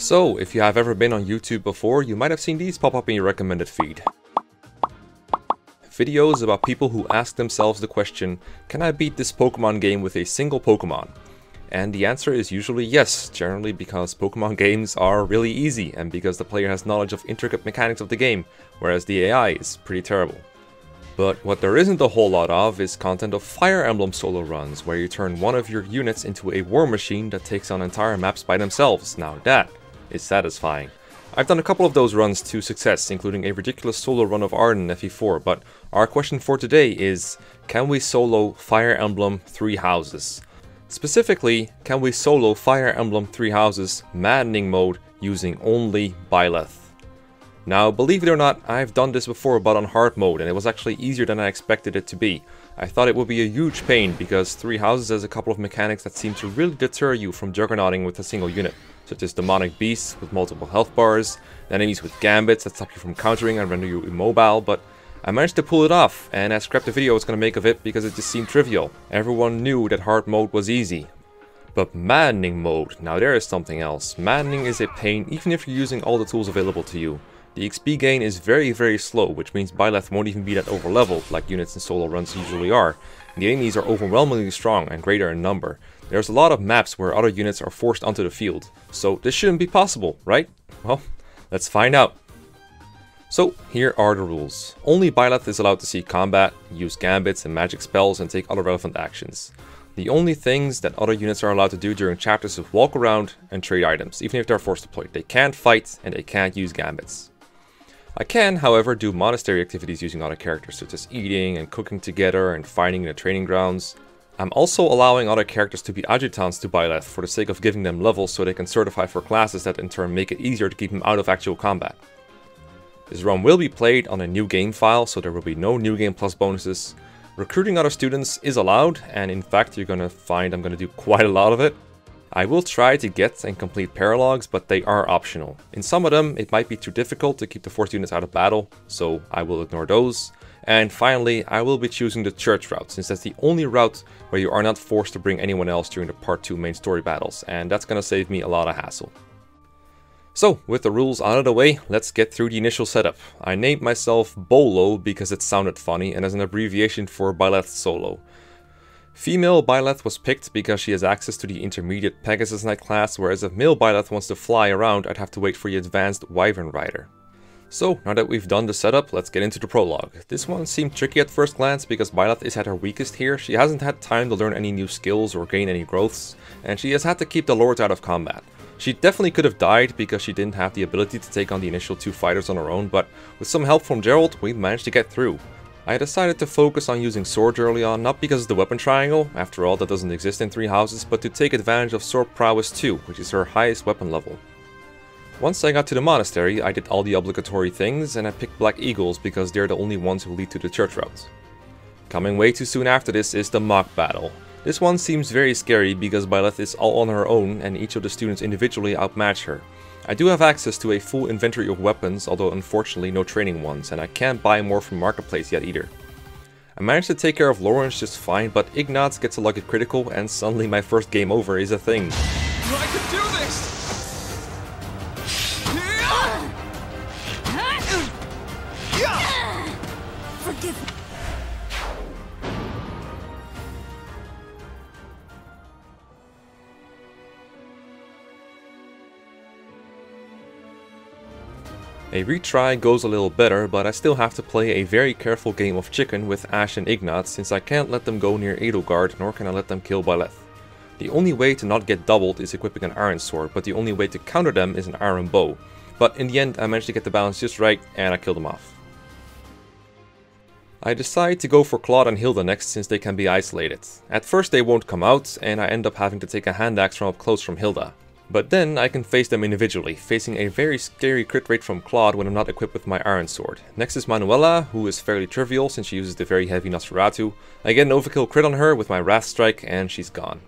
So, if you have ever been on YouTube before, you might have seen these pop up in your recommended feed. Videos about people who ask themselves the question, can I beat this Pokemon game with a single Pokemon? And the answer is usually yes, generally because Pokemon games are really easy and because the player has knowledge of intricate mechanics of the game, whereas the AI is pretty terrible. But what there isn't a whole lot of is content of Fire Emblem solo runs, where you turn one of your units into a war machine that takes on entire maps by themselves. Now that is satisfying. I've done a couple of those runs to success, including a ridiculous solo run of Arden in FE4, but our question for today is, can we solo Fire Emblem Three Houses? Specifically, can we solo Fire Emblem Three Houses Maddening mode using only Byleth? Now, believe it or not, I've done this before but on hard mode, and it was actually easier than I expected it to be. I thought it would be a huge pain, because Three Houses has a couple of mechanics that seem to really deter you from juggernauting with a single unit, such as demonic beasts with multiple health bars, enemies with gambits that stop you from countering and render you immobile, but I managed to pull it off, and I scrapped the video I was going to make of it because it just seemed trivial. Everyone knew that hard mode was easy. But Maddening mode, now there is something else. Maddening is a pain even if you're using all the tools available to you. The XP gain is very slow, which means Byleth won't even be that overleveled like units in solo runs usually are. The enemies are overwhelmingly strong and greater in number. There's a lot of maps where other units are forced onto the field, so this shouldn't be possible, right? Well, let's find out. So, here are the rules. Only Byleth is allowed to see combat, use gambits and magic spells, and take other relevant actions. The only things that other units are allowed to do during chapters is walk around and trade items, even if they're force deployed. They can't fight and they can't use gambits. I can, however, do monastery activities using other characters, such as eating and cooking together and fighting in the training grounds. I'm also allowing other characters to be adjutants to Byleth for the sake of giving them levels so they can certify for classes that in turn make it easier to keep them out of actual combat. This run will be played on a new game file, so there will be no new game plus bonuses. Recruiting other students is allowed, and in fact you're gonna find I'm gonna do quite a lot of it. I will try to get and complete paralogs, but they are optional. In some of them, it might be too difficult to keep the force units out of battle, so I will ignore those. And finally, I will be choosing the church route, since that's the only route where you are not forced to bring anyone else during the part 2 main story battles, and that's gonna save me a lot of hassle. So, with the rules out of the way, let's get through the initial setup. I named myself Bolo because it sounded funny and as an abbreviation for Byleth Solo. Female Byleth was picked because she has access to the intermediate Pegasus Knight class, whereas if male Byleth wants to fly around, I'd have to wait for the advanced Wyvern Rider. So, now that we've done the setup, let's get into the prologue. This one seemed tricky at first glance because Byleth is at her weakest here. She hasn't had time to learn any new skills or gain any growths, and she has had to keep the lords out of combat. She definitely could have died because she didn't have the ability to take on the initial 2 fighters on her own, but with some help from Gerald, we managed to get through. I decided to focus on using swords early on, not because of the weapon triangle, after all that doesn't exist in Three Houses, but to take advantage of Sword Prowess 2, which is her highest weapon level. Once I got to the monastery, I did all the obligatory things, and I picked Black Eagles because they're the only ones who lead to the church route. Coming way too soon after this is the mock battle. This one seems very scary because Byleth is all on her own and each of the students individually outmatch her. I do have access to a full inventory of weapons, although unfortunately no training ones, and I can't buy more from Marketplace yet either. I managed to take care of Lawrence just fine, but Ignatz gets a lucky critical and suddenly my first game over is a thing. I can do this! Forgive me. A retry goes a little better, but I still have to play a very careful game of chicken with Ash and Ignatz since I can't let them go near Edelgard, nor can I let them kill Byleth. The only way to not get doubled is equipping an iron sword, but the only way to counter them is an iron bow. But in the end I managed to get the balance just right and I killed them off. I decide to go for Claude and Hilda next since they can be isolated. At first they won't come out and I end up having to take a hand axe from up close from Hilda. But then I can face them individually, facing a very scary crit rate from Claude when I'm not equipped with my iron sword. Next is Manuela, who is fairly trivial since she uses the very heavy Nosferatu. I get an overkill crit on her with my Wrath Strike and she's gone.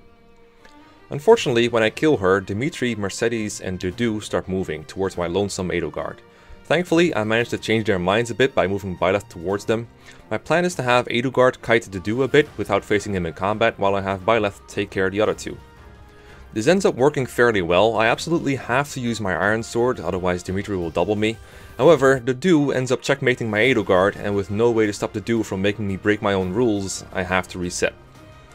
Unfortunately, when I kill her, Dimitri, Mercedes and Dudu start moving towards my lonesome Edelgard. Thankfully, I managed to change their minds a bit by moving Byleth towards them. My plan is to have Edelgard kite Dudu a bit without facing him in combat while I have Byleth take care of the other two. This ends up working fairly well. I absolutely have to use my Iron Sword, otherwise Dimitri will double me. However, the Dew ends up checkmating my Edelgard, and with no way to stop the Dew from making me break my own rules, I have to reset.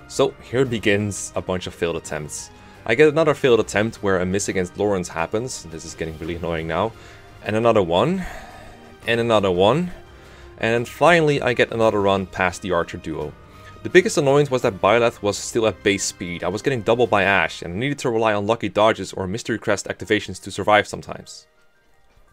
So here begins a bunch of failed attempts. I get another failed attempt where a miss against Lawrence happens, this is getting really annoying now, and another one, and another one, and finally I get another run past the Archer duo. The biggest annoyance was that Byleth was still at base speed. I was getting doubled by Ashe, and I needed to rely on lucky dodges or Mystery Crest activations to survive sometimes.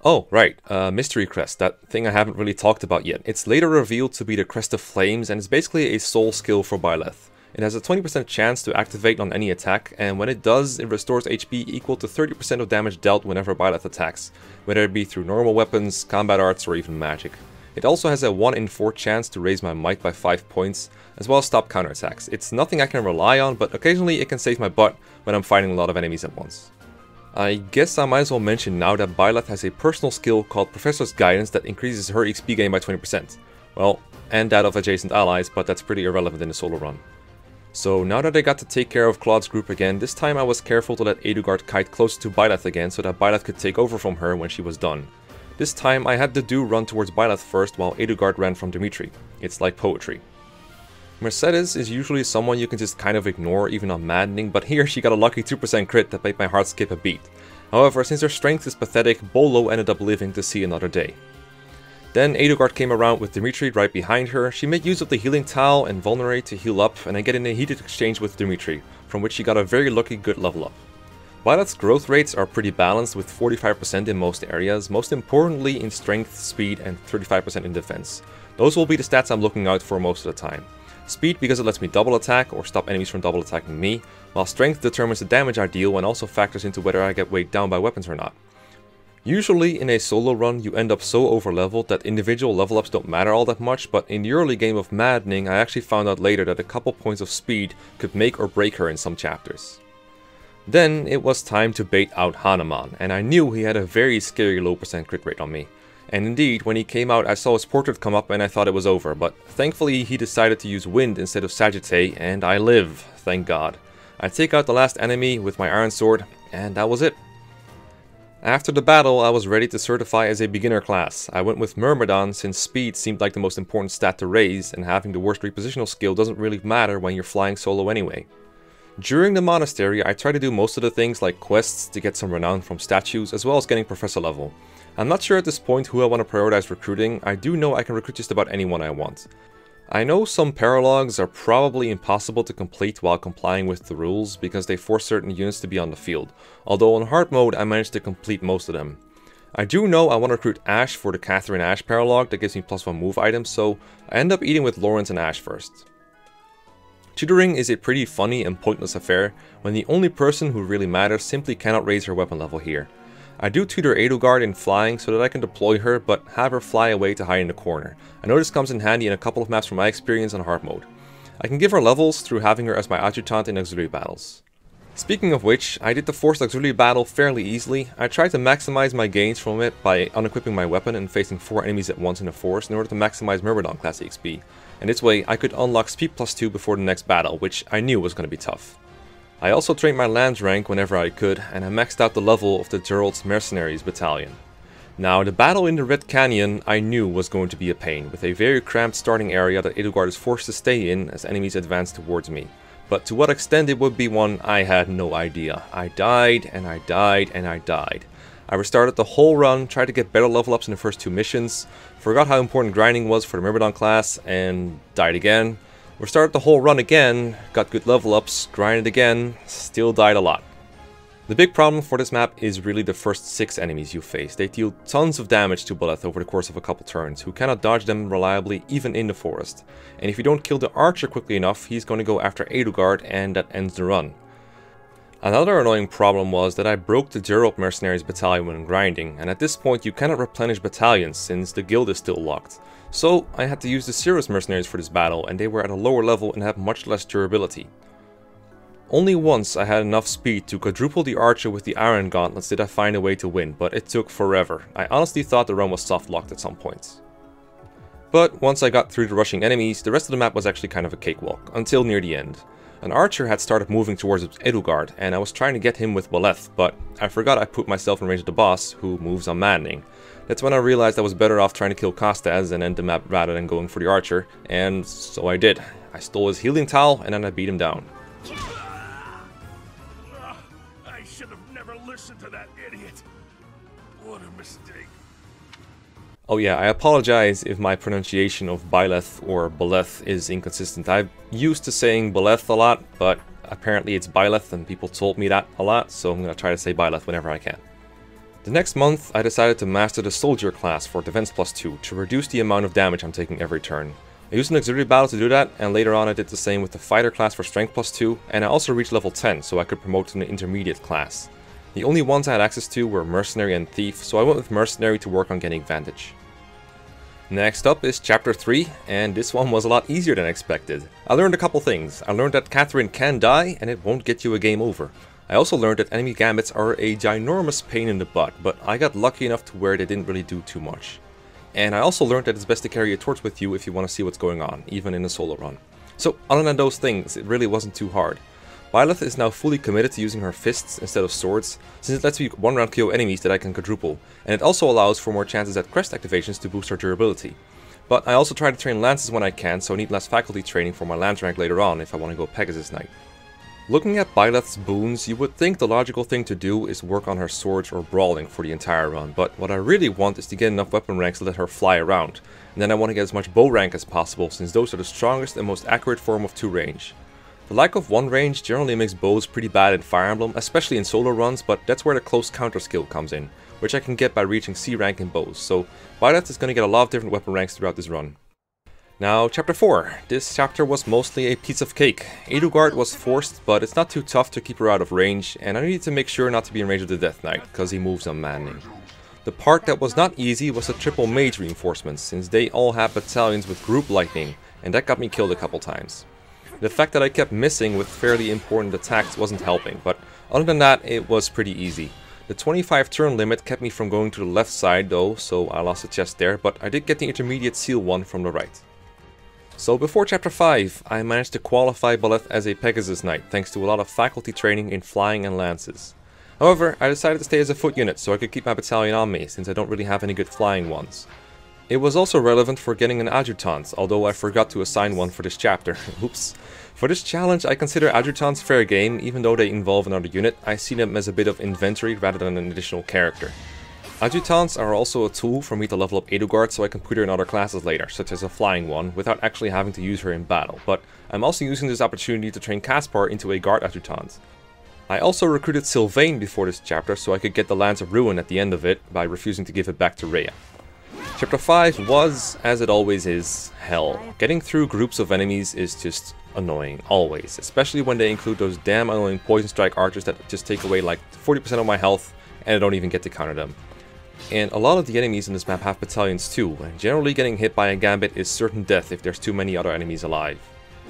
Oh, right, Mystery Crest, that thing I haven't really talked about yet. It's later revealed to be the Crest of Flames, and it's basically a soul skill for Byleth. It has a 20% chance to activate on any attack, and when it does, it restores HP equal to 30% of damage dealt whenever Byleth attacks, whether it be through normal weapons, combat arts, or even magic. It also has a 1 in 4 chance to raise my might by 5 points, as well as stop counterattacks. It's nothing I can rely on, but occasionally it can save my butt when I'm fighting a lot of enemies at once. I guess I might as well mention now that Byleth has a personal skill called Professor's Guidance that increases her XP gain by 20%. Well, and that of adjacent allies, but that's pretty irrelevant in the solo run. So now that I got to take care of Claude's group again, this time I was careful to let Edelgard kite closer to Byleth again so that Byleth could take over from her when she was done. This time I had the Dew run towards Byleth first while Edelgard ran from Dimitri. It's like poetry. Mercedes is usually someone you can just kind of ignore even on Maddening, but here she got a lucky 2% crit that made my heart skip a beat. However, since her strength is pathetic, Bolo ended up living to see another day. Then Edelgard came around with Dimitri right behind her. She made use of the healing towel and Vulnerate to heal up and then get in a heated exchange with Dimitri, from which she got a very lucky good level up. Byleth's growth rates are pretty balanced with 45% in most areas, most importantly in strength, speed, and 35% in defense. Those will be the stats I'm looking out for most of the time. Speed because it lets me double attack or stop enemies from double attacking me, while strength determines the damage I deal and also factors into whether I get weighed down by weapons or not. Usually in a solo run you end up so overleveled that individual level ups don't matter all that much, but in the early game of Maddening I actually found out later that a couple points of speed could make or break her in some chapters. Then it was time to bait out Hanuman, and I knew he had a very scary low percent crit rate on me. And indeed, when he came out I saw his portrait come up and I thought it was over, but thankfully he decided to use Wind instead of Sagittae, and I live, thank God. I take out the last enemy with my Iron Sword, and that was it. After the battle I was ready to certify as a beginner class. I went with Myrmidon since speed seemed like the most important stat to raise, and having the worst repositional skill doesn't really matter when you're flying solo anyway. During the monastery I tried to do most of the things like quests to get some renown from statues as well as getting professor level. I'm not sure at this point who I want to prioritize recruiting. I do know I can recruit just about anyone I want. I know some paralogs are probably impossible to complete while complying with the rules because they force certain units to be on the field, although on hard mode I managed to complete most of them. I do know I want to recruit Ashe for the Catherine Ashe paralog that gives me +1 move items, so I end up eating with Lawrence and Ashe first. Tutoring is a pretty funny and pointless affair when the only person who really matters simply cannot raise her weapon level here. I do tutor Edelgard in flying so that I can deploy her but have her fly away to hide in the corner. I know this comes in handy in a couple of maps from my experience on hard mode. I can give her levels through having her as my adjutant in auxiliary battles. Speaking of which, I did the forced auxiliary battle fairly easily. I tried to maximize my gains from it by unequipping my weapon and facing 4 enemies at once in a force in order to maximize Myrmidon class XP. And this way I could unlock speed +2 before the next battle, which I knew was going to be tough. I also trained my Lance rank whenever I could, and I maxed out the level of the Gerald's Mercenaries battalion. Now, the battle in the Red Canyon I knew was going to be a pain, with a very cramped starting area that Edelgard is forced to stay in as enemies advance towards me. But to what extent it would be one, I had no idea. I died, and I died, and I died. I restarted the whole run, tried to get better level ups in the first 2 missions, forgot how important grinding was for the Myrmidon class, and died again. Restarted the whole run again, got good level ups, grinded again, still died a lot. The big problem for this map is really the first 6 enemies you face. They deal tons of damage to Byleth over the course of a couple turns, who cannot dodge them reliably even in the forest. And if you don't kill the archer quickly enough, he's going to go after Edelgard and that ends the run. Another annoying problem was that I broke the Gerald Mercenaries battalion when grinding, and at this point you cannot replenish battalions since the guild is still locked. So I had to use the Cirrus Mercenaries for this battle, and they were at a lower level and had much less durability. Only once I had enough speed to quadruple the archer with the Iron Gauntlets did I find a way to win, but it took forever. I honestly thought the run was soft locked at some points. But once I got through the rushing enemies, the rest of the map was actually kind of a cakewalk, until near the end. An archer had started moving towards Edelgard, and I was trying to get him with Boleth, but I forgot I put myself in range of the boss, who moves unmanning. That's when I realized I was better off trying to kill Kostaz and end the map rather than going for the archer, and so I did. I stole his healing towel, and then I beat him down. I should have never listened to that idiot. What a mistake. Oh yeah, I apologize if my pronunciation of Byleth or Boleth is inconsistent. I'm used to saying Boleth a lot, but apparently it's Byleth and people told me that a lot, so I'm going to try to say Byleth whenever I can. The next month, I decided to master the Soldier class for Defense +2 to reduce the amount of damage I'm taking every turn. I used an Auxiliary Battle to do that, and later on I did the same with the Fighter class for Strength +2, and I also reached level 10 so I could promote to an Intermediate class. The only ones I had access to were Mercenary and Thief, so I went with Mercenary to work on getting Vantage. Next up is Chapter 3, and this one was a lot easier than expected. I learned a couple things. I learned that Catherine can die, and it won't get you a game over. I also learned that enemy gambits are a ginormous pain in the butt, but I got lucky enough to where they didn't really do too much. And I also learned that it's best to carry a torch with you if you want to see what's going on, even in a solo run. So other than those things, it really wasn't too hard. Byleth is now fully committed to using her fists instead of swords, since it lets me one-round KO enemies that I can quadruple, and it also allows for more chances at crest activations to boost her durability. But I also try to train lances when I can, so I need less faculty training for my lance rank later on if I want to go Pegasus Knight. Looking at Byleth's boons, you would think the logical thing to do is work on her swords or brawling for the entire run, but what I really want is to get enough weapon ranks to let her fly around, and then I want to get as much bow rank as possible, since those are the strongest and most accurate form of 2 range. The lack of 1 range generally makes bows pretty bad in Fire Emblem, especially in solo runs, but that's where the close counter skill comes in, which I can get by reaching C rank in bows, so Byleth is going to get a lot of different weapon ranks throughout this run. Now, Chapter 4. This chapter was mostly a piece of cake. Edelgard was forced, but it's not too tough to keep her out of range, and I needed to make sure not to be in range of the Death Knight, because he moves unmanning. The part that was not easy was the triple mage reinforcements, since they all have battalions with group lightning, and that got me killed a couple times. The fact that I kept missing with fairly important attacks wasn't helping, but other than that, it was pretty easy. The 25 turn limit kept me from going to the left side though, so I lost a chest there, but I did get the intermediate seal one from the right. So before Chapter 5, I managed to qualify Boleth as a Pegasus Knight, thanks to a lot of faculty training in flying and lances. However, I decided to stay as a foot unit so I could keep my battalion on me, since I don't really have any good flying ones. It was also relevant for getting an adjutant, although I forgot to assign one for this chapter. Oops. For this challenge, I consider adjutants fair game, even though they involve another unit. I see them as a bit of inventory rather than an additional character. Adjutants are also a tool for me to level up Edelgard so I can put her in other classes later, such as a flying one, without actually having to use her in battle, but I'm also using this opportunity to train Caspar into a guard adjutant. I also recruited Sylvain before this chapter so I could get the Lance of Ruin at the end of it by refusing to give it back to Rhea. Chapter 5 was, as it always is, hell. Getting through groups of enemies is just annoying, always, especially when they include those damn annoying Poison Strike archers that just take away like 40% of my health and I don't even get to counter them. And a lot of the enemies in this map have battalions too, and generally getting hit by a gambit is certain death if there's too many other enemies alive.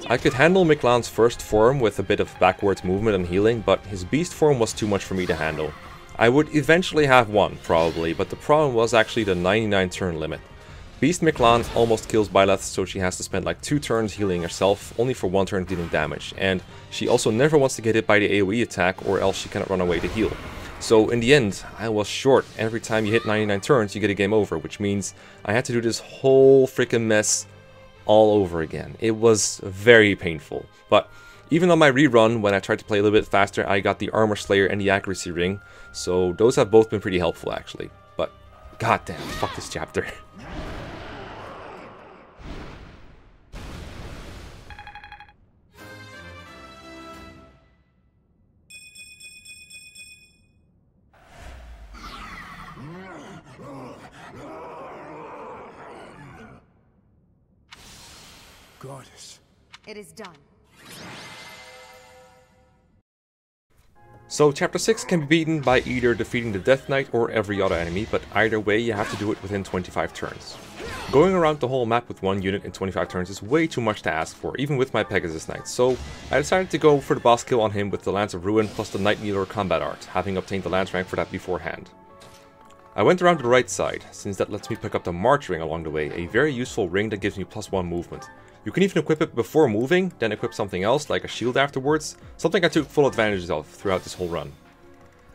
I could handle Miklan's first form with a bit of backwards movement and healing, but his beast form was too much for me to handle. I would eventually have one, probably, but the problem was actually the 99 turn limit. Beast Miklan almost kills Byleth, so she has to spend like 2 turns healing herself, only for 1 turn dealing damage, and she also never wants to get hit by the AoE attack or else she cannot run away to heal. So in the end, I was short. Every time you hit 99 turns, you get a game over, which means I had to do this whole freaking mess all over again. It was very painful, but even on my rerun, when I tried to play a little bit faster, I got the Armor Slayer and the Accuracy Ring, so those have both been pretty helpful actually. But goddamn, fuck this chapter. Goddess. It is done. So Chapter 6 can be beaten by either defeating the Death Knight or every other enemy, but either way you have to do it within 25 turns. Going around the whole map with one unit in 25 turns is way too much to ask for, even with my Pegasus Knight, so I decided to go for the boss kill on him with the Lance of Ruin plus the Night Needler combat art, having obtained the Lance rank for that beforehand. I went around to the right side, since that lets me pick up the March Ring along the way, a very useful ring that gives me +1 movement. You can even equip it before moving, then equip something else like a shield afterwards, something I took full advantage of throughout this whole run.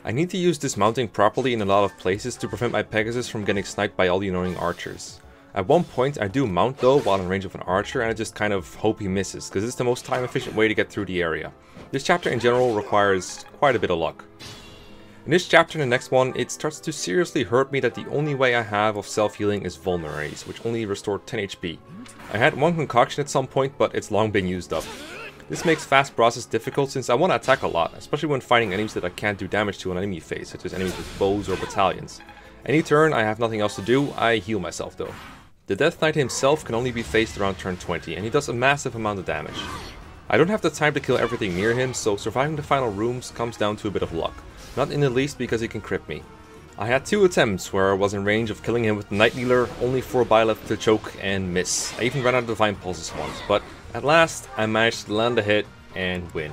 I need to use dismounting properly in a lot of places to prevent my Pegasus from getting sniped by all the annoying archers. At one point I do mount though while in range of an archer, and I just kind of hope he misses, because it's the most time efficient way to get through the area. This chapter in general requires quite a bit of luck. In this chapter and the next one, it starts to seriously hurt me that the only way I have of self-healing is Vulneraries, which only restore 10 HP. I had one concoction at some point, but it's long been used up. This makes fast process difficult since I want to attack a lot, especially when fighting enemies that I can't do damage to on enemy phase, such as enemies with bows or battalions. Any turn I have nothing else to do, I heal myself though. The Death Knight himself can only be faced around turn 20, and he does a massive amount of damage. I don't have the time to kill everything near him, so surviving the final rooms comes down to a bit of luck. Not in the least because he can crit me. I had 2 attempts where I was in range of killing him with the Night Kneeler, only for Byleth to choke and miss. I even ran out of Divine Pulses once, but at last I managed to land a hit and win.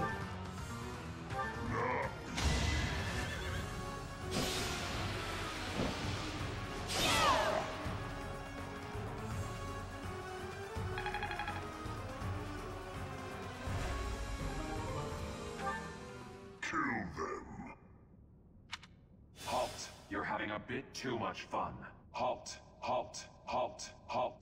You're having a bit too much fun. Halt, halt, halt, halt.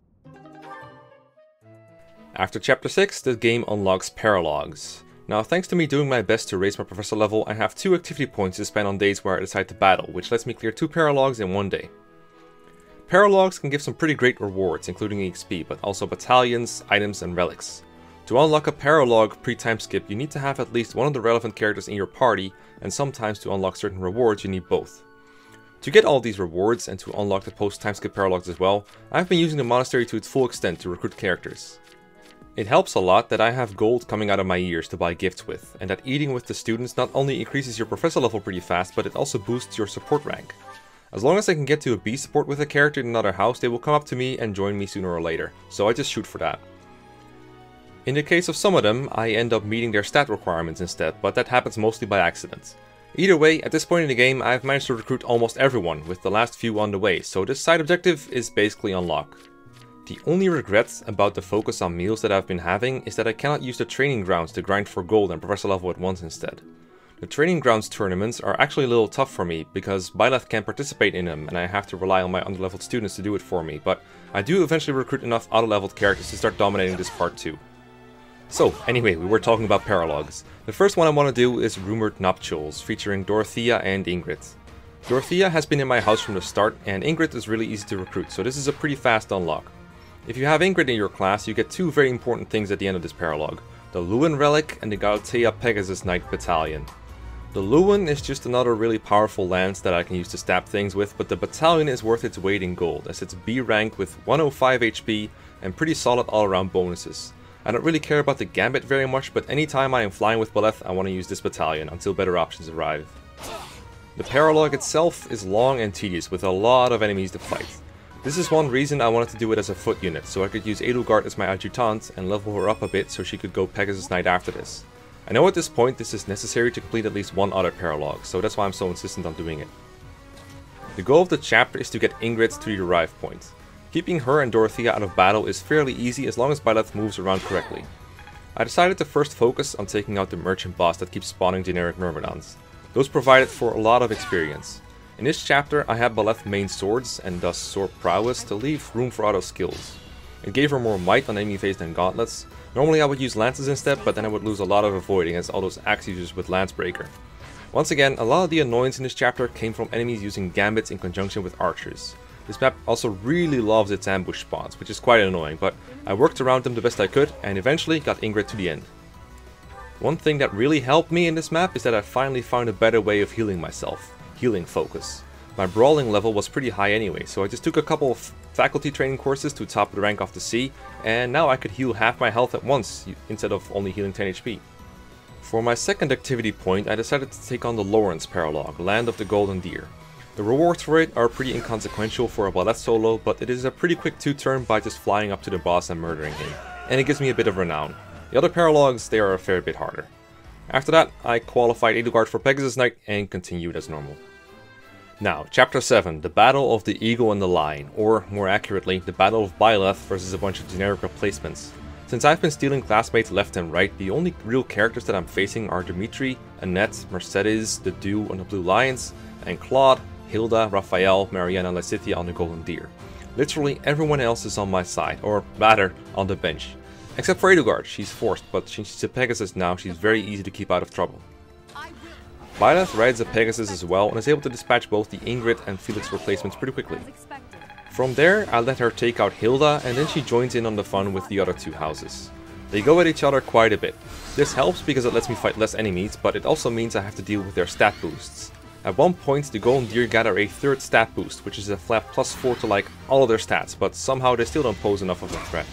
After chapter 6, the game unlocks Paralogs. Now, thanks to me doing my best to raise my professor level, I have 2 activity points to spend on days where I decide to battle, which lets me clear 2 Paralogs in one day. Paralogs can give some pretty great rewards, including EXP, but also battalions, items, and relics. To unlock a Paralog pre-time skip, you need to have at least one of the relevant characters in your party, and sometimes to unlock certain rewards you need both. To get all these rewards and to unlock the post-time skip Paralogs as well, I've been using the monastery to its full extent to recruit characters. It helps a lot that I have gold coming out of my ears to buy gifts with, and that eating with the students not only increases your professor level pretty fast, but it also boosts your support rank. As long as I can get to a B support with a character in another house, they will come up to me and join me sooner or later, so I just shoot for that. In the case of some of them, I end up meeting their stat requirements instead, but that happens mostly by accident. Either way, at this point in the game, I've managed to recruit almost everyone, with the last few on the way, so this side objective is basically unlocked. The only regret about the focus on meals that I've been having is that I cannot use the training grounds to grind for gold and professor level at once instead. The training grounds tournaments are actually a little tough for me, because Byleth can't participate in them and I have to rely on my underleveled students to do it for me, but I do eventually recruit enough auto-leveled characters to start dominating this part too. So, anyway, we were talking about Paralogs. The first one I want to do is Rumored Nuptials, featuring Dorothea and Ingrid. Dorothea has been in my house from the start, and Ingrid is really easy to recruit, so this is a pretty fast unlock. If you have Ingrid in your class, you get 2 very important things at the end of this Paralog: the Luin Relic and the Galatea Pegasus Knight Battalion. The Luin is just another really powerful lance that I can use to stab things with, but the Battalion is worth its weight in gold, as it's B rank with 105 HP and pretty solid all-around bonuses. I don't really care about the Gambit very much, but anytime I am flying with Byleth, I want to use this battalion until better options arrive. The Paralog itself is long and tedious, with a lot of enemies to fight. This is one reason I wanted to do it as a foot unit, so I could use Edelgard as my adjutant and level her up a bit so she could go Pegasus Knight after this. I know at this point this is necessary to complete at least one other Paralog, so that's why I'm so insistent on doing it. The goal of the chapter is to get Ingrid to the arrive point. Keeping her and Dorothea out of battle is fairly easy as long as Byleth moves around correctly. I decided to first focus on taking out the merchant boss that keeps spawning generic Myrmidons. Those provided for a lot of experience. In this chapter I had Byleth main swords and thus sword prowess to leave room for other skills. It gave her more might on enemy phase than gauntlets. Normally I would use lances instead, but then I would lose a lot of avoiding as all those axe users with Lancebreaker. Once again, a lot of the annoyance in this chapter came from enemies using gambits in conjunction with archers. This map also really loves its ambush spawns, which is quite annoying, but I worked around them the best I could and eventually got Ingrid to the end. One thing that really helped me in this map is that I finally found a better way of healing myself. Healing focus. My brawling level was pretty high anyway, so I just took a couple of faculty training courses to top the rank off the sea, and now I could heal half my health at once instead of only healing 10 HP. For my second activity point, I decided to take on the Lawrence Paralog, Land of the Golden Deer. The rewards for it are pretty inconsequential for a Byleth solo, but it is a pretty quick 2-turn by just flying up to the boss and murdering him, and it gives me a bit of renown. The other Paralogs, they are a fair bit harder. After that, I qualified Edelgard for Pegasus Knight and continued as normal. Now, Chapter 7, the Battle of the Eagle and the Lion, or more accurately, the Battle of Byleth versus a bunch of generic replacements. Since I've been stealing classmates left and right, the only real characters that I'm facing are Dimitri, Annette, Mercedes, the Dew on the Blue Lions, and Claude, Hilda, Raphael, Mariana, and Lysithea on the Golden Deer. Literally everyone else is on my side, or rather, on the bench. Except for Edelgard, she's forced, but since she's a Pegasus now, she's very easy to keep out of trouble. Byleth rides a Pegasus as well and is able to dispatch both the Ingrid and Felix replacements pretty quickly. From there, I let her take out Hilda, and then she joins in on the fun with the other two houses. They go at each other quite a bit. This helps because it lets me fight less enemies, but it also means I have to deal with their stat boosts. At one point, the Golden Deer gather a third stat boost, which is a flat +4 to like all of their stats, but somehow they still don't pose enough of a threat.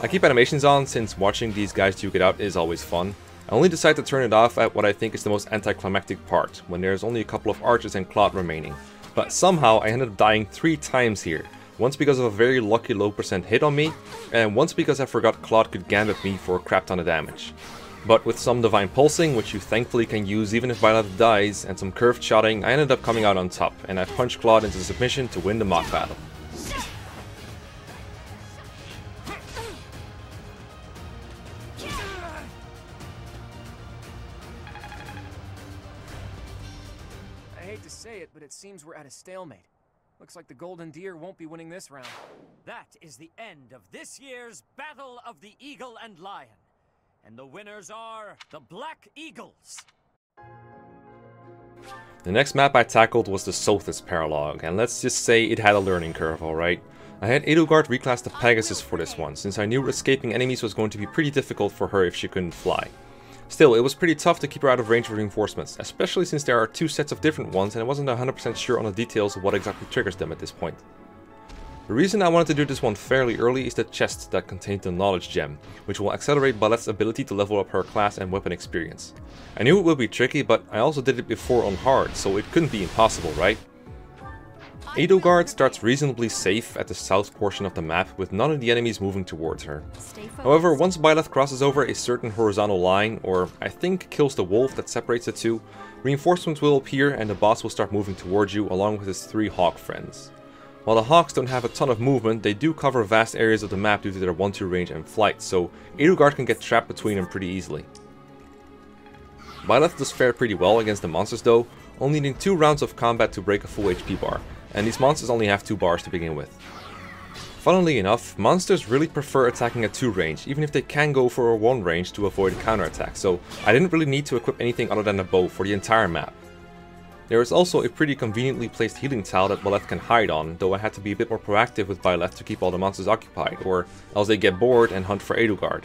I keep animations on since watching these guys duke it out is always fun. I only decide to turn it off at what I think is the most anticlimactic part, when there's only a couple of archers and Claude remaining. But somehow I ended up dying 3 times here, once because of a very lucky low % hit on me, and once because I forgot Claude could gambit me for a crap ton of damage. But with some Divine Pulsing, which you thankfully can use even if Byleth dies, and some curved shotting, I ended up coming out on top, and I punched Claude into submission to win the mock battle. I hate to say it, but it seems we're at a stalemate. Looks like the Golden Deer won't be winning this round. That is the end of this year's Battle of the Eagle and Lion. And the winners are the Black Eagles. The next map I tackled was the Sothis Paralog, and let's just say it had a learning curve, alright? I had Edelgard reclass the Pegasus for this one, since I knew escaping enemies was going to be pretty difficult for her if she couldn't fly. Still, it was pretty tough to keep her out of range of reinforcements, especially since there are 2 sets of different ones and I wasn't 100% sure on the details of what exactly triggers them at this point. The reason I wanted to do this one fairly early is the chest that contained the Knowledge Gem, which will accelerate Byleth's ability to level up her class and weapon experience. I knew it would be tricky, but I also did it before on hard, so it couldn't be impossible, right? Edelgard starts reasonably safe at the south portion of the map, with none of the enemies moving towards her. However, once Byleth crosses over a certain horizontal line, or I think kills the wolf that separates the two, reinforcements will appear and the boss will start moving towards you along with his 3 hawk friends. While the hawks don't have a ton of movement, they do cover vast areas of the map due to their 1-2 range and flight, so Edelgard can get trapped between them pretty easily. Byleth does fare pretty well against the monsters though, only needing 2 rounds of combat to break a full HP bar, and these monsters only have 2 bars to begin with. Funnily enough, monsters really prefer attacking at 2 range, even if they can go for a 1 range to avoid a counterattack, so I didn't really need to equip anything other than a bow for the entire map. There is also a pretty conveniently placed healing tile that Byleth can hide on, though I had to be a bit more proactive with Byleth to keep all the monsters occupied, or else they get bored and hunt for Edelgard.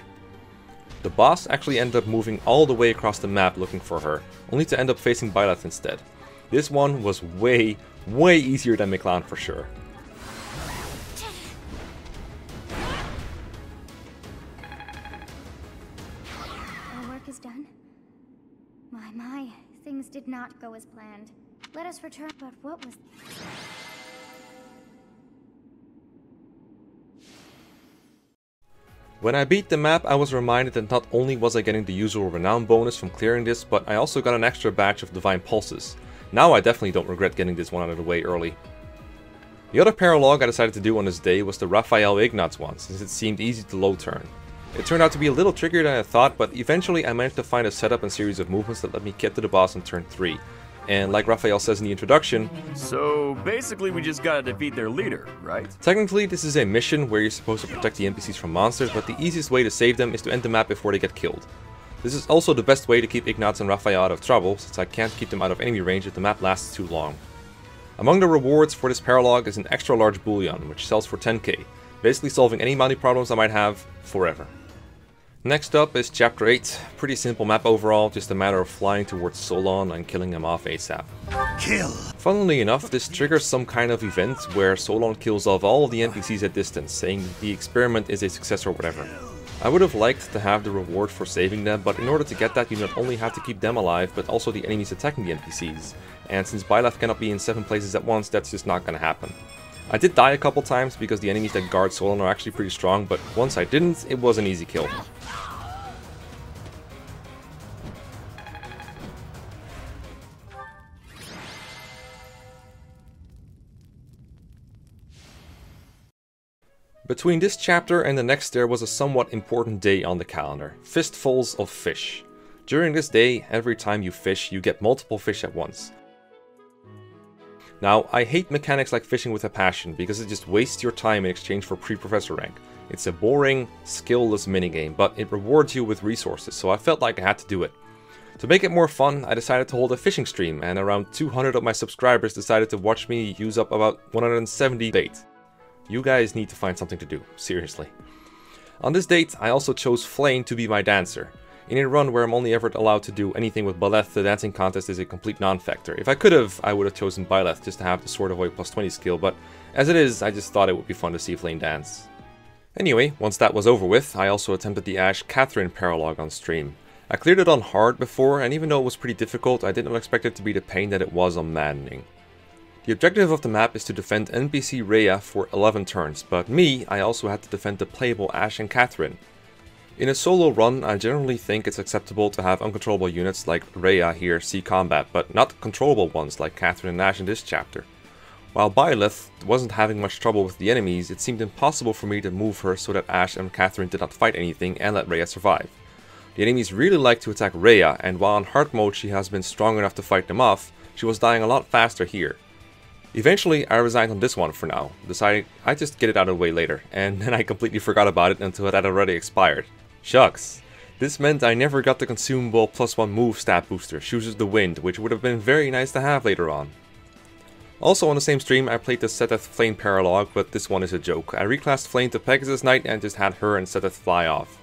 The boss actually ended up moving all the way across the map looking for her, only to end up facing Byleth instead. This one was way easier than Miklan for sure. Our work is done. My, things did not go as planned. Let us return, but what was... When I beat the map, I was reminded that not only was I getting the usual renown bonus from clearing this, but I also got an extra batch of Divine Pulses. Now I definitely don't regret getting this one out of the way early. The other paralog I decided to do on this day was the Raphael Ignatz one, since it seemed easy to low turn. It turned out to be a little trickier than I thought, but eventually I managed to find a setup and series of movements that let me get to the boss on turn 3. And like Raphael says in the introduction, So basically we just gotta defeat their leader, right? technically this is a mission where you're supposed to protect the NPCs from monsters, but the easiest way to save them is to end the map before they get killed. This is also the best way to keep Ignatz and Raphael out of trouble, since I can't keep them out of enemy range if the map lasts too long. Among the rewards for this paralog is an extra large bullion, which sells for 10k, basically solving any money problems I might have forever. Next up is Chapter 8, pretty simple map overall, just a matter of flying towards Solon and killing him off ASAP. Kill! Funnily enough, this triggers some kind of event where Solon kills off all of the NPCs at distance, saying the experiment is a success or whatever. I would have liked to have the reward for saving them, but in order to get that you not only have to keep them alive, but also the enemies attacking the NPCs. And since Byleth cannot be in 7 places at once, that's just not gonna happen. I did die a couple times because the enemies that guard Solon are actually pretty strong, but once I didn't, it was an easy kill. Between this chapter and the next there was a somewhat important day on the calendar, Fistfuls of Fish. During this day, every time you fish, you get multiple fish at once. Now, I hate mechanics like fishing with a passion, because it just wastes your time in exchange for pre-professor rank. It's a boring, skill-less minigame, but it rewards you with resources, so I felt like I had to do it. To make it more fun, I decided to hold a fishing stream, and around 200 of my subscribers decided to watch me use up about 170 bait. You guys need to find something to do, seriously. On this date, I also chose Flayn to be my dancer. In a run where I'm only ever allowed to do anything with Byleth, the dancing contest is a complete non-factor. If I could have, I would have chosen Byleth just to have the Sword of Void plus 20 skill, but as it is, I just thought it would be fun to see Flayn dance. Anyway, once that was over with, I also attempted the Ashe Catherine paralogue on stream. I cleared it on hard before, and even though it was pretty difficult, I did not expect it to be the pain that it was on Maddening. The objective of the map is to defend NPC Rhea for 11 turns, but I also had to defend the playable Ashe and Catherine. In a solo run, I generally think it's acceptable to have uncontrollable units like Rhea here see combat, but not controllable ones like Catherine and Ashe in this chapter. While Byleth wasn't having much trouble with the enemies, it seemed impossible for me to move her so that Ashe and Catherine did not fight anything and let Rhea survive. The enemies really like to attack Rhea, and while in hard mode she has been strong enough to fight them off, she was dying a lot faster here. Eventually, I resigned on this one for now, deciding I'd just get it out of the way later, and then I completely forgot about it until it had already expired. Shucks. This meant I never got the consumable +1 move stat booster, Shoes of the Wind, which would have been very nice to have later on. Also on the same stream, I played the Seteth Flayn paralogue, but this one is a joke. I reclassed Flayn to Pegasus Knight and just had her and Seteth fly off.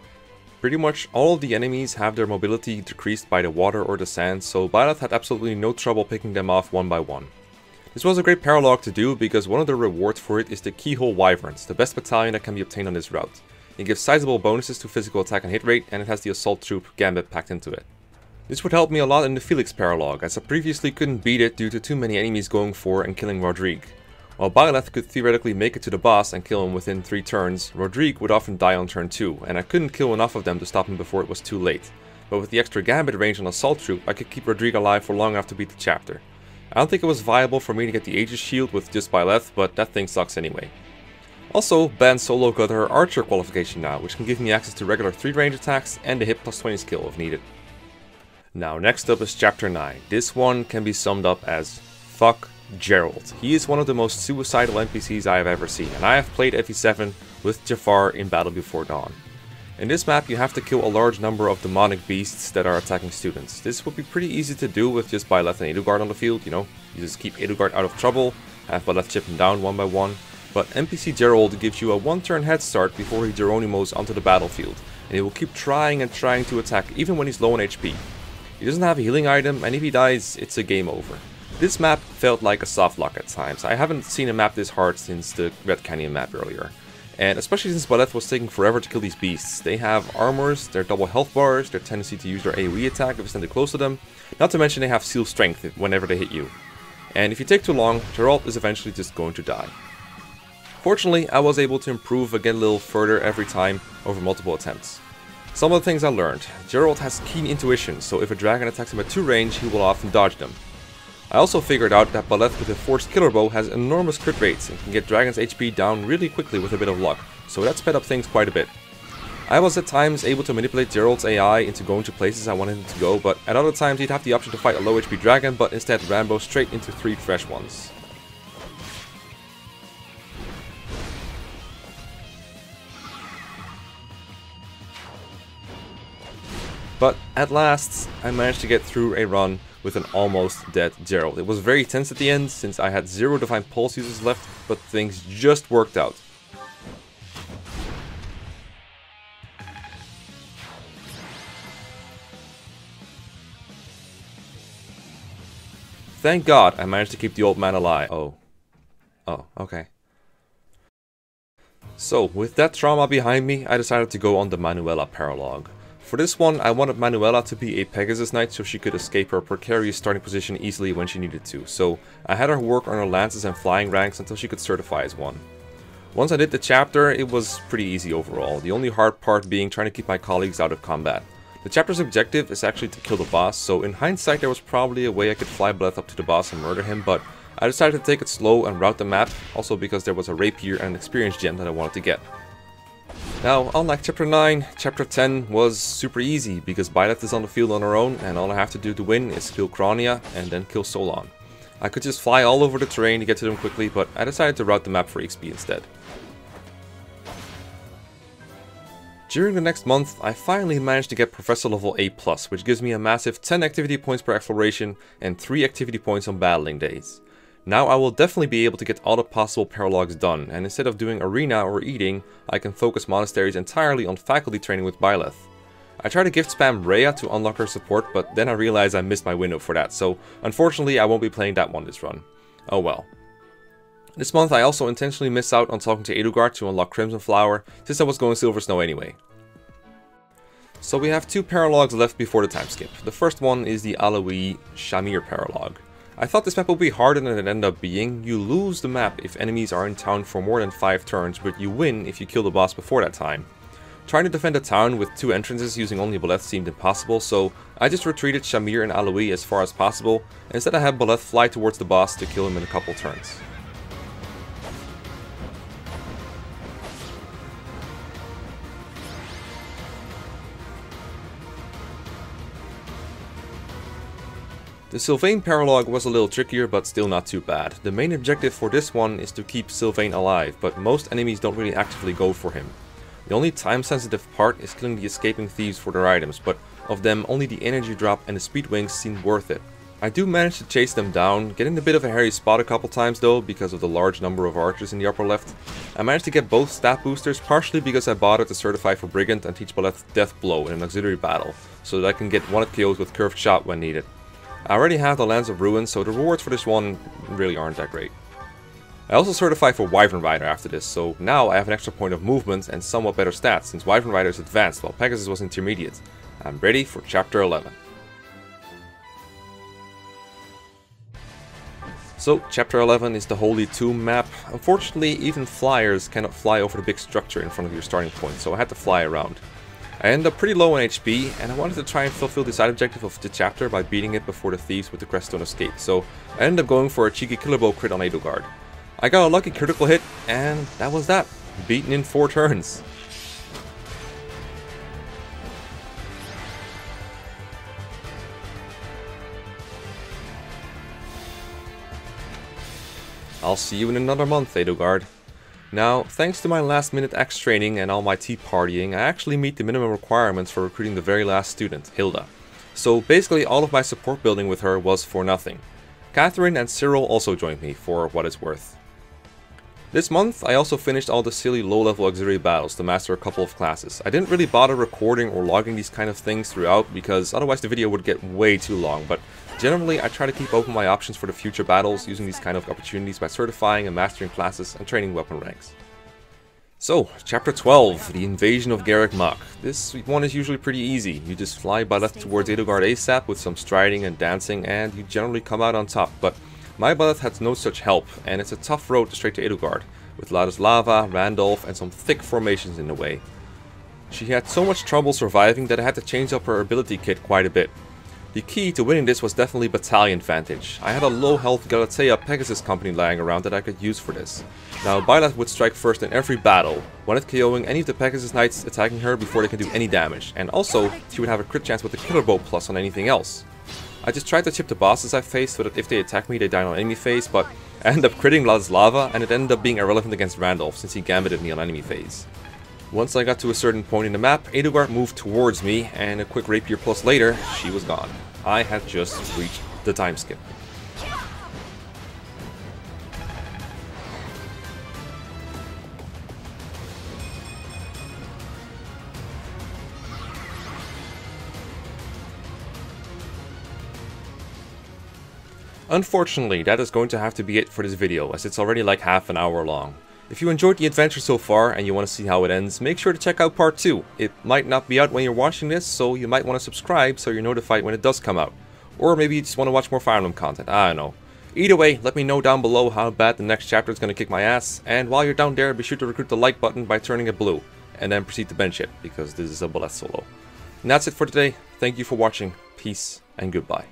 Pretty much all of the enemies have their mobility decreased by the water or the sand, so Byleth had absolutely no trouble picking them off one by one. This was a great paralogue to do because one of the rewards for it is the Keyhole Wyverns, the best battalion that can be obtained on this route. It gives sizable bonuses to physical attack and hit rate, and it has the Assault Troop Gambit packed into it. This would help me a lot in the Felix paralogue, as I previously couldn't beat it due to too many enemies going for and killing Rodrigue. While Byleth could theoretically make it to the boss and kill him within 3 turns, Rodrigue would often die on turn 2, and I couldn't kill enough of them to stop him before it was too late. But with the extra Gambit range on Assault Troop, I could keep Rodrigue alive for long enough to beat the chapter. I don't think it was viable for me to get the Aegis Shield with just Byleth, but that thing sucks anyway. Also, Ban Solo got her Archer qualification now, which can give me access to regular 3 range attacks and a hit +20 skill if needed. Now, next up is Chapter 9. This one can be summed up as fuck Geralt. He is one of the most suicidal NPCs I have ever seen, and I have played FE7 with Jafar in Battle Before Dawn. In this map, you have to kill a large number of demonic beasts that are attacking students. This would be pretty easy to do with just Byleth and Edelgard on the field, you know. You just keep Edelgard out of trouble, have Byleth chip him down one by one. But NPC Geralt gives you a 1-turn head start before he Geronimos onto the battlefield, and he will keep trying and trying to attack even when he's low on HP. He doesn't have a healing item, and if he dies, it's a game over. This map felt like a softlock at times. I haven't seen a map this hard since the Red Canyon map earlier. And especially since Byleth was taking forever to kill these beasts. They have armors, their double health bars, their tendency to use their AoE attack if you stand close to them. Not to mention they have seal strength whenever they hit you. And if you take too long, Geralt is eventually just going to die. Fortunately, I was able to improve again a little further every time over multiple attempts. Some of the things I learned. Geralt has keen intuition, so if a dragon attacks him at 2 range, he will often dodge them. I also figured out that Byleth with a Forced Killer Bow has enormous crit rates and can get Dragon's HP down really quickly with a bit of luck, so that sped up things quite a bit. I was at times able to manipulate Geralt's AI into going to places I wanted him to go, but at other times he'd have the option to fight a low HP dragon, but instead Rambo straight into 3 fresh ones. But at last, I managed to get through a run with an almost dead Geralt. It was very tense at the end, since I had 0 Divine Pulse users left, but things just worked out. Thank God I managed to keep the old man alive. Oh, okay. So, with that trauma behind me, I decided to go on the Manuela paralogue. For this one, I wanted Manuela to be a Pegasus Knight so she could escape her precarious starting position easily when she needed to, so I had her work on her lances and flying ranks until she could certify as one. Once I did the chapter, it was pretty easy overall, the only hard part being trying to keep my colleagues out of combat. The chapter's objective is actually to kill the boss, so in hindsight there was probably a way I could fly Byleth up to the boss and murder him, but I decided to take it slow and route the map, also because there was a rapier and an experience gem that I wanted to get. Now, unlike Chapter 9, Chapter 10 was super easy because Byleth is on the field on her own and all I have to do to win is kill Kronia and then kill Solon. I could just fly all over the terrain to get to them quickly, but I decided to route the map for XP instead. During the next month, I finally managed to get Professor level A+, which gives me a massive 10 activity points per exploration and 3 activity points on battling days. Now I will definitely be able to get all the possible paralogs done, and instead of doing arena or eating, I can focus monasteries entirely on faculty training with Byleth. I tried to gift spam Rhea to unlock her support, but then I realized I missed my window for that, so unfortunately I won't be playing that one this run. Oh well. This month I also intentionally missed out on talking to Edelgard to unlock Crimson Flower, since I was going Silver Snow anyway. So we have 2 paralogs left before the time skip. The first one is the Aloy Shamir paralog. I thought this map would be harder than it ended up being. You lose the map if enemies are in town for more than 5 turns, but you win if you kill the boss before that time. Trying to defend a town with 2 entrances using only Byleth seemed impossible, so I just retreated Shamir and Aloy as far as possible, and instead I had Byleth fly towards the boss to kill him in a couple turns. The Sylvain paralog was a little trickier, but still not too bad. The main objective for this one is to keep Sylvain alive, but most enemies don't really actively go for him. The only time-sensitive part is killing the escaping thieves for their items, but of them only the energy drop and the speed wings seemed worth it. I do manage to chase them down, getting a bit of a hairy spot a couple times though, because of the large number of archers in the upper left. I managed to get both stat boosters, partially because I bought it to certify for Brigand and teach Byleth Death Blow in an auxiliary battle, so that I can get one-hit KOs with curved shot when needed. I already have the Lands of Ruin, so the rewards for this one really aren't that great. I also certified for Wyvern Rider after this, so now I have an extra point of movement and somewhat better stats, since Wyvern Rider is advanced while Pegasus was intermediate. I'm ready for Chapter 11. So, Chapter 11 is the Holy Tomb map. Unfortunately, even flyers cannot fly over the big structure in front of your starting point, so I had to fly around. I ended up pretty low on HP, and I wanted to try and fulfill the side objective of the chapter by beating it before the thieves with the Creststone escape, so I ended up going for a cheeky killer bow crit on Edelgard. I got a lucky critical hit, and that was that. Beaten in 4 turns. I'll see you in another month, Edelgard. Now, thanks to my last minute axe training and all my tea partying, I actually meet the minimum requirements for recruiting the very last student, Hilda. So basically all of my support building with her was for nothing. Catherine and Cyril also joined me, for what it's worth. This month, I also finished all the silly low-level auxiliary battles to master a couple of classes. I didn't really bother recording or logging these kind of things throughout, because otherwise the video would get way too long, but generally I try to keep open my options for the future battles using these kind of opportunities by certifying and mastering classes and training weapon ranks. So, Chapter 12, the Invasion of Garreg Mach. This one is usually pretty easy. You just fly Byleth towards Edelgard ASAP with some striding and dancing, and you generally come out on top, but my Byleth has no such help, and it's a tough road straight to Edelgard, with Ladislava, Randolph, and some thick formations in the way. She had so much trouble surviving that I had to change up her ability kit quite a bit. The key to winning this was definitely battalion vantage. I had a low health Galatea Pegasus company lying around that I could use for this. Now Byleth would strike first in every battle, one hit KOing any of the Pegasus Knights attacking her before they can do any damage, and also she would have a crit chance with the Killer Bow plus on anything else. I just tried to chip the bosses I faced so that if they attack me they die on enemy phase, but I ended up critting Ladislava and it ended up being irrelevant against Randolph since he gambited me on enemy phase. Once I got to a certain point in the map, Edelgard moved towards me, and a quick rapier plus later, she was gone. I had just reached the time skip. Unfortunately, that is going to have to be it for this video, as it's already like half an hour long. If you enjoyed the adventure so far and you want to see how it ends, make sure to check out part 2. It might not be out when you're watching this, so you might want to subscribe so you're notified when it does come out. Or maybe you just want to watch more Fire Emblem content, I don't know. Either way, let me know down below how bad the next chapter is going to kick my ass, and while you're down there, be sure to recruit the like button by turning it blue, and then proceed to bench it, because this is a Byleth solo. And that's it for today, thank you for watching, peace and goodbye.